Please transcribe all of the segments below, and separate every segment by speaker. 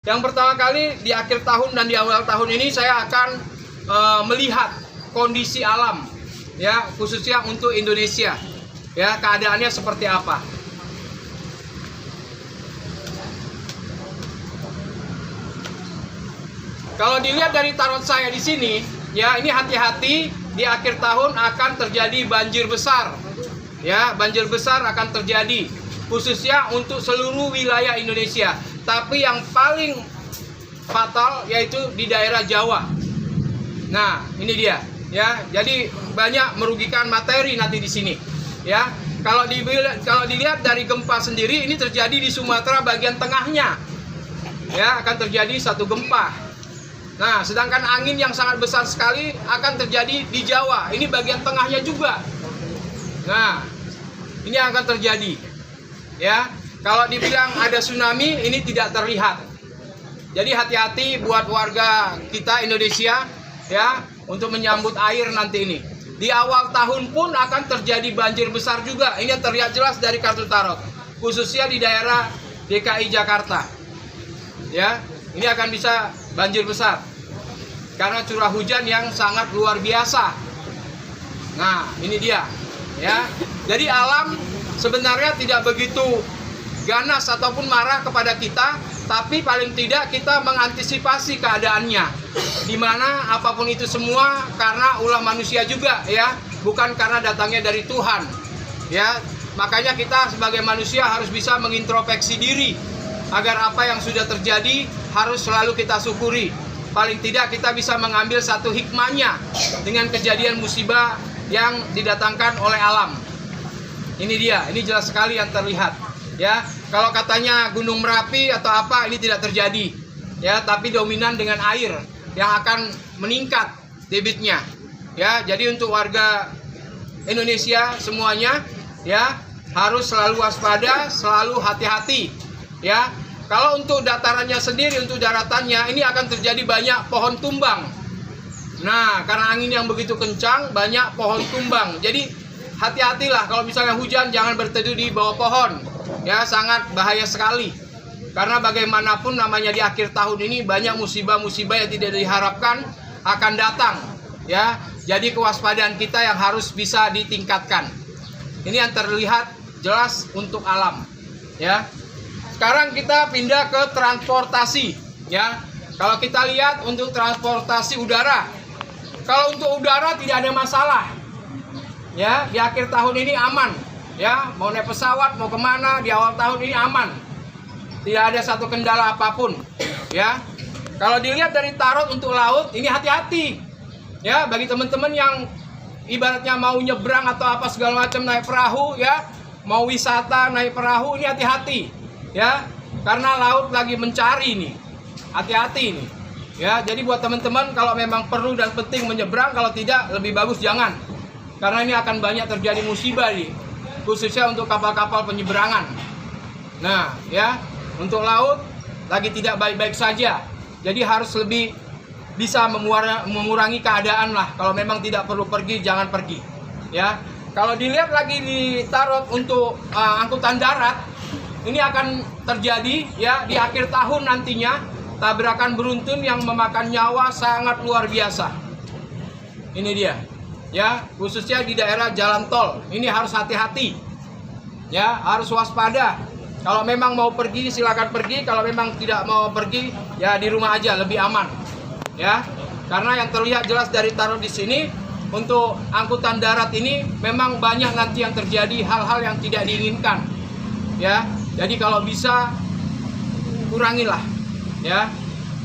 Speaker 1: Yang pertama kali di akhir tahun dan di awal tahun ini saya akan melihat kondisi alam, ya, khususnya untuk Indonesia, ya, keadaannya seperti apa. Kalau dilihat dari tarot saya di sini, ya, ini hati-hati di akhir tahun akan terjadi banjir besar, ya, banjir besar akan terjadi, khususnya untuk seluruh wilayah Indonesia. Tapi yang paling fatal yaitu di daerah Jawa. Nah, ini dia, ya. Jadi banyak merugikan materi nanti di sini, ya. Kalau dilihat dari gempa sendiri, ini terjadi di Sumatera bagian tengahnya, ya, akan terjadi satu gempa. Nah, sedangkan angin yang sangat besar sekali akan terjadi di Jawa. Ini bagian tengahnya juga. Nah, ini akan terjadi, ya. Kalau dibilang ada tsunami, ini tidak terlihat. Jadi hati-hati buat warga kita Indonesia, ya, untuk menyambut air nanti ini. Di awal tahun pun akan terjadi banjir besar juga. Ini yang terlihat jelas dari kartu tarot, khususnya di daerah DKI Jakarta. Ya, ini akan bisa banjir besar karena curah hujan yang sangat luar biasa. Nah, ini dia, ya. Jadi alam sebenarnya tidak begitu ganas ataupun marah kepada kita, tapi paling tidak kita mengantisipasi keadaannya, dimana apapun itu semua karena ulah manusia juga, ya, bukan karena datangnya dari Tuhan, ya. Makanya kita sebagai manusia harus bisa mengintrospeksi diri agar apa yang sudah terjadi harus selalu kita syukuri. Paling tidak kita bisa mengambil satu hikmahnya dengan kejadian musibah yang didatangkan oleh alam. Ini dia, ini jelas sekali yang terlihat, ya. Kalau katanya Gunung Merapi atau apa, ini tidak terjadi, ya, tapi dominan dengan air yang akan meningkat debitnya, ya. Jadi untuk warga Indonesia semuanya, ya, harus selalu waspada, selalu hati-hati, ya. Kalau untuk datarannya sendiri, untuk daratannya, ini akan terjadi banyak pohon tumbang. Nah, karena angin yang begitu kencang, banyak pohon tumbang. Jadi hati-hatilah kalau misalnya hujan, jangan berteduh di bawah pohon. Ya, sangat bahaya sekali. Karena bagaimanapun namanya di akhir tahun ini banyak musibah-musibah yang tidak diharapkan akan datang, ya. Jadi kewaspadaan kita yang harus bisa ditingkatkan. Ini yang terlihat jelas untuk alam, ya. Sekarang kita pindah ke transportasi, ya. Kalau kita lihat untuk transportasi udara, kalau untuk udara tidak ada masalah, ya. Di akhir tahun ini aman, ya. Mau naik pesawat, mau kemana, di awal tahun ini aman, tidak ada satu kendala apapun, ya. Kalau dilihat dari tarot untuk laut, ini hati-hati, ya. Bagi teman-teman yang ibaratnya mau nyebrang atau apa segala macam naik perahu, ya, mau wisata naik perahu, ini hati-hati, ya, karena laut lagi mencari nih, hati-hati nih, ya. Jadi buat teman-teman kalau memang perlu dan penting menyeberang, kalau tidak lebih bagus jangan, karena ini akan banyak terjadi musibah nih, khususnya untuk kapal-kapal penyeberangan. Nah, ya, untuk laut lagi tidak baik-baik saja, jadi harus lebih bisa mengurangi keadaan lah. Kalau memang tidak perlu pergi, jangan pergi, ya. Kalau dilihat lagi di tarot untuk angkutan darat, ini akan terjadi, ya, di akhir tahun nantinya, tabrakan beruntun yang memakan nyawa sangat luar biasa. Ini dia, ya, khususnya di daerah jalan tol. Ini harus hati-hati, ya, harus waspada. Kalau memang mau pergi silakan pergi, kalau memang tidak mau pergi ya di rumah aja, lebih aman, ya. Karena yang terlihat jelas dari tarot di sini untuk angkutan darat ini memang banyak nanti yang terjadi hal-hal yang tidak diinginkan, ya. Jadi kalau bisa kurangilah, ya.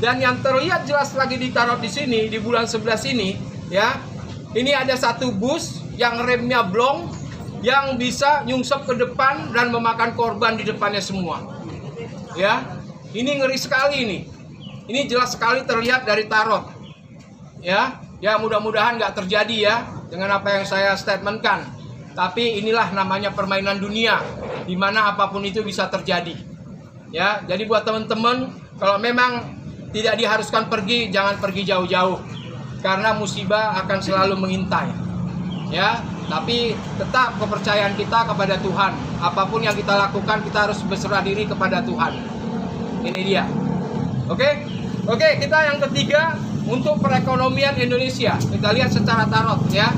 Speaker 1: Dan yang terlihat jelas lagi di tarot di sini di bulan 11 ini, ya. Ini ada satu bus yang remnya blong yang bisa nyungsep ke depan dan memakan korban di depannya semua. Ya. Ini ngeri sekali ini. Ini jelas sekali terlihat dari tarot. Ya. Ya, mudah-mudahan nggak terjadi, ya, dengan apa yang saya statementkan. Tapi inilah namanya permainan dunia, di mana apapun itu bisa terjadi. Ya, jadi buat teman-teman, kalau memang tidak diharuskan pergi, jangan pergi jauh-jauh, karena musibah akan selalu mengintai. Ya, tapi tetap kepercayaan kita kepada Tuhan. Apapun yang kita lakukan, kita harus berserah diri kepada Tuhan. Ini dia. Oke, kita yang ketiga untuk perekonomian Indonesia. Kita lihat secara tarot ya.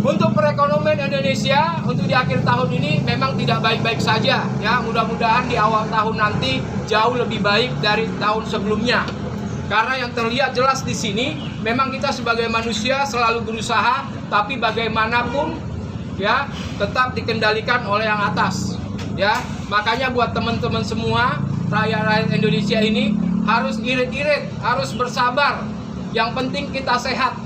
Speaker 1: Untuk perekonomian Indonesia untuk di akhir tahun ini memang tidak baik-baik saja ya. Mudah-mudahan di awal tahun nanti jauh lebih baik dari tahun sebelumnya. Karena yang terlihat jelas di sini memang kita sebagai manusia selalu berusaha, tapi bagaimanapun ya tetap dikendalikan oleh yang atas ya. Makanya buat teman-teman semua rakyat Indonesia ini harus irit-irit, harus bersabar. Yang penting kita sehat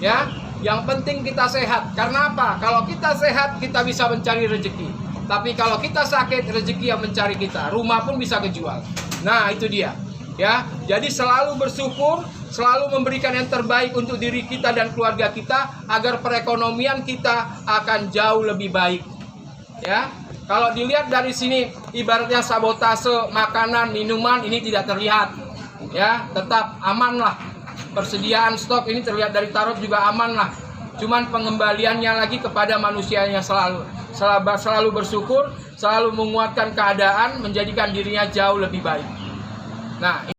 Speaker 1: ya. Yang penting kita sehat. Karena apa? Kalau kita sehat, kita bisa mencari rezeki. Tapi kalau kita sakit, rezeki yang mencari kita. Rumah pun bisa kejual. Nah, itu dia. Ya, jadi selalu bersyukur, selalu memberikan yang terbaik untuk diri kita dan keluarga kita agar perekonomian kita akan jauh lebih baik. Ya. Kalau dilihat dari sini ibaratnya sabotase makanan, minuman ini tidak terlihat. Ya, tetap aman lah. Persediaan stok ini terlihat dari tarot juga aman lah. Cuman pengembaliannya lagi kepada manusianya selalu bersyukur, selalu menguatkan keadaan, menjadikan dirinya jauh lebih baik. Nah,